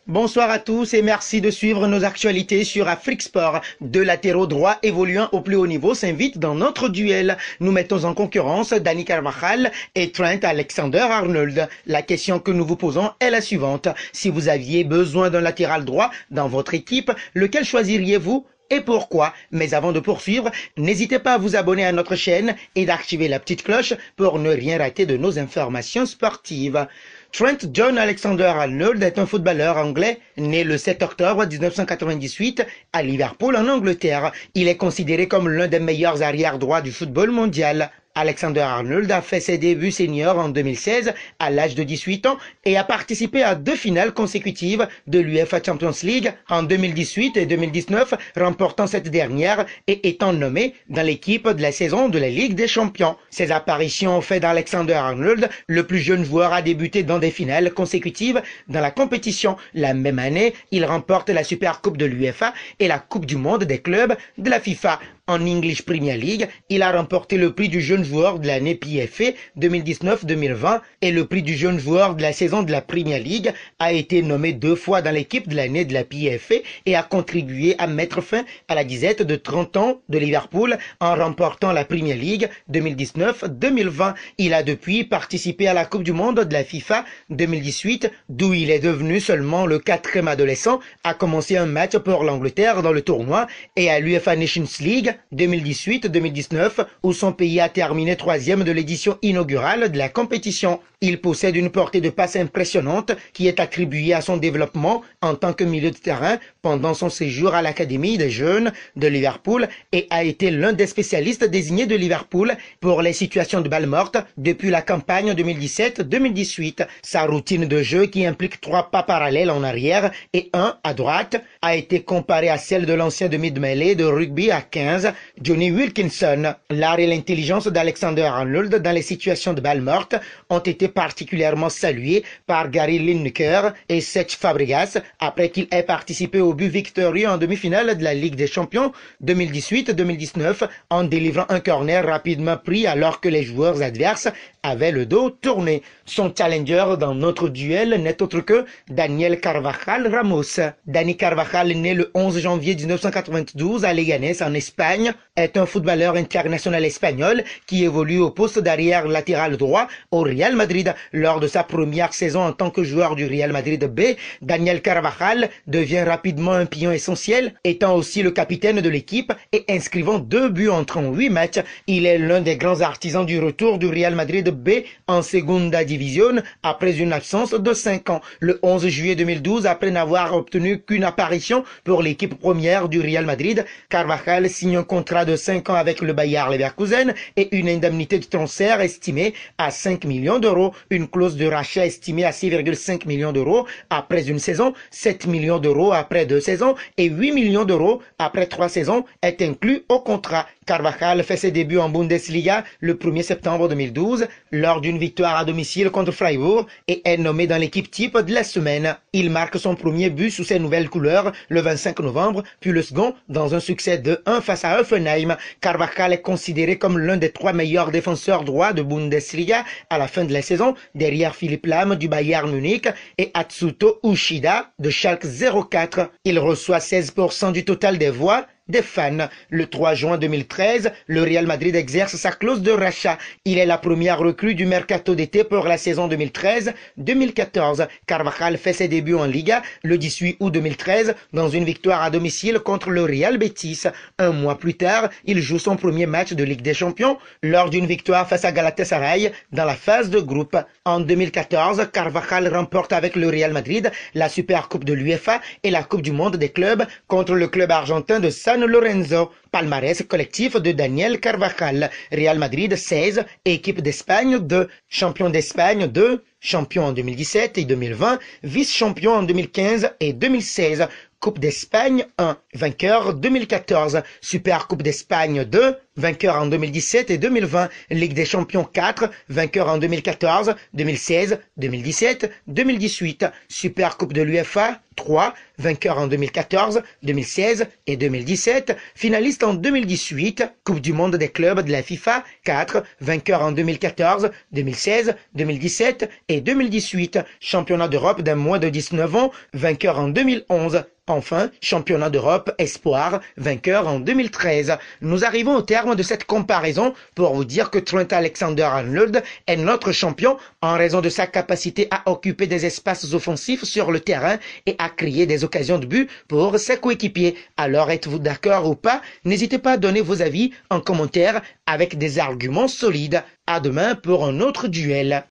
Bonsoir à tous et merci de suivre nos actualités sur Afrique Sport. Deux latéraux droits évoluant au plus haut niveau s'invitent dans notre duel. Nous mettons en concurrence Dani Carvajal et Trent Alexander-Arnold. La question que nous vous posons est la suivante. Si vous aviez besoin d'un latéral droit dans votre équipe, lequel choisiriez-vous ? Et pourquoi? Mais avant de poursuivre, n'hésitez pas à vous abonner à notre chaîne et d'activer la petite cloche pour ne rien rater de nos informations sportives. Trent John Alexander-Arnold est un footballeur anglais né le 7 octobre 1998 à Liverpool en Angleterre. Il est considéré comme l'un des meilleurs arrières droits du football mondial. Alexander-Arnold a fait ses débuts seniors en 2016 à l'âge de 18 ans et a participé à 2 finales consécutives de l'UEFA Champions League en 2018 et 2019, remportant cette dernière et étant nommé dans l'équipe de la saison de la Ligue des Champions. Ses apparitions ont fait d'Alexander-Arnold le plus jeune joueur à débuter dans des finales consécutives dans la compétition. La même année, il remporte la Super Coupe de l'UEFA et la Coupe du Monde des clubs de la FIFA. En English Premier League, il a remporté le prix du jeune joueur de l'année PFA 2019-2020 et le prix du jeune joueur de la saison de la Premier League, a été nommé 2 fois dans l'équipe de l'année de la PFA et a contribué à mettre fin à la disette de 30 ans de Liverpool en remportant la Premier League 2019-2020. Il a depuis participé à la Coupe du Monde de la FIFA 2018, d'où il est devenu seulement le 4e adolescent à commencer un match pour l'Angleterre dans le tournoi, et à l'UEFA Nations League 2018-2019, où son pays a terminé 3e de l'édition inaugurale de la compétition. Il possède une portée de passe impressionnante qui est attribuée à son développement en tant que milieu de terrain pendant son séjour à l'Académie des jeunes de Liverpool et a été l'un des spécialistes désignés de Liverpool pour les situations de balle morte depuis la campagne 2017-2018. Sa routine de jeu, qui implique 3 pas parallèles en arrière et 1 à droite, a été comparée à celle de l'ancien demi-de-mêlée de rugby à 15, Johnny Wilkinson. L'art et l'intelligence d'Alexander-Arnold dans les situations de balle morte ont été particulièrement salués par Gary Lineker et Cesc Fabregas après qu'il ait participé au but victorieux en demi-finale de la Ligue des Champions 2018-2019 en délivrant un corner rapidement pris alors que les joueurs adverses avaient le dos tourné. Son challenger dans notre duel n'est autre que Daniel Carvajal Ramos. Dani Carvajal, né le 11 janvier 1992 à Leganés en Espagne, est un footballeur international espagnol qui évolue au poste d'arrière latéral droit au Real Madrid. Lors de sa première saison en tant que joueur du Real Madrid B, Daniel Carvajal devient rapidement un pion essentiel, étant aussi le capitaine de l'équipe et inscrivant 2 buts en 38 matchs. Il est l'un des grands artisans du retour du Real Madrid B en Segunda División après une absence de 5 ans. Le 11 juillet 2012, après n'avoir obtenu qu'une apparition pour l'équipe première du Real Madrid, Carvajal signe un contrat de 5 ans avec le Bayer Leverkusen et une indemnité de transfert estimée à 5 millions d'euros, une clause de rachat estimée à 6,5 millions d'euros après une saison, 7 millions d'euros après 2 saisons et 8 millions d'euros après 3 saisons est inclus au contrat. Carvajal fait ses débuts en Bundesliga le 1er septembre 2012 lors d'une victoire à domicile contre Freiburg et est nommé dans l'équipe type de la semaine. Il marque son premier but sous ses nouvelles couleurs le 25 novembre, puis le second dans un succès de 1 face à Hoffenheim. Carvajal est considéré comme l'un des 3 meilleurs défenseurs droits de Bundesliga à la fin de la saison, derrière Philipp Lahm du Bayern Munich et Atsuto Uchida de Schalke 04. Il reçoit 16% du total des voix des fans. Le 3 juin 2013, le Real Madrid exerce sa clause de rachat. Il est la première recrue du mercato d'été pour la saison 2013-2014. Carvajal fait ses débuts en Liga le 18 août 2013 dans une victoire à domicile contre le Real Betis. Un mois plus tard, il joue son premier match de Ligue des Champions lors d'une victoire face à Galatasaray dans la phase de groupe. En 2014, Carvajal remporte avec le Real Madrid la Super Coupe de l'UEFA et la Coupe du Monde des clubs contre le club argentin de San Lorenzo. Palmarès collectif de Daniel Carvajal: Real Madrid 16, équipe d'Espagne 2, champion d'Espagne 2, champion en 2017 et 2020, vice-champion en 2015 et 2016, Coupe d'Espagne 1, vainqueur 2014, Super Coupe d'Espagne 2, vainqueur en 2017 et 2020, Ligue des Champions 4, vainqueur en 2014, 2016, 2017, 2018, Super Coupe de l'UEFA 3. 3, vainqueur en 2014, 2016 et 2017, finaliste en 2018, Coupe du monde des clubs de la FIFA 4, vainqueur en 2014, 2016, 2017 et 2018, championnat d'Europe d'un moins de 19 ans, vainqueur en 2011. Enfin, championnat d'Europe espoir, vainqueur en 2013. Nous arrivons au terme de cette comparaison pour vous dire que Trent Alexander-Arnold est notre champion en raison de sa capacité à occuper des espaces offensifs sur le terrain et à créer des occasions de but pour ses coéquipiers. Alors êtes-vous d'accord ou pas? N'hésitez pas à donner vos avis en commentaire avec des arguments solides. À demain pour un autre duel.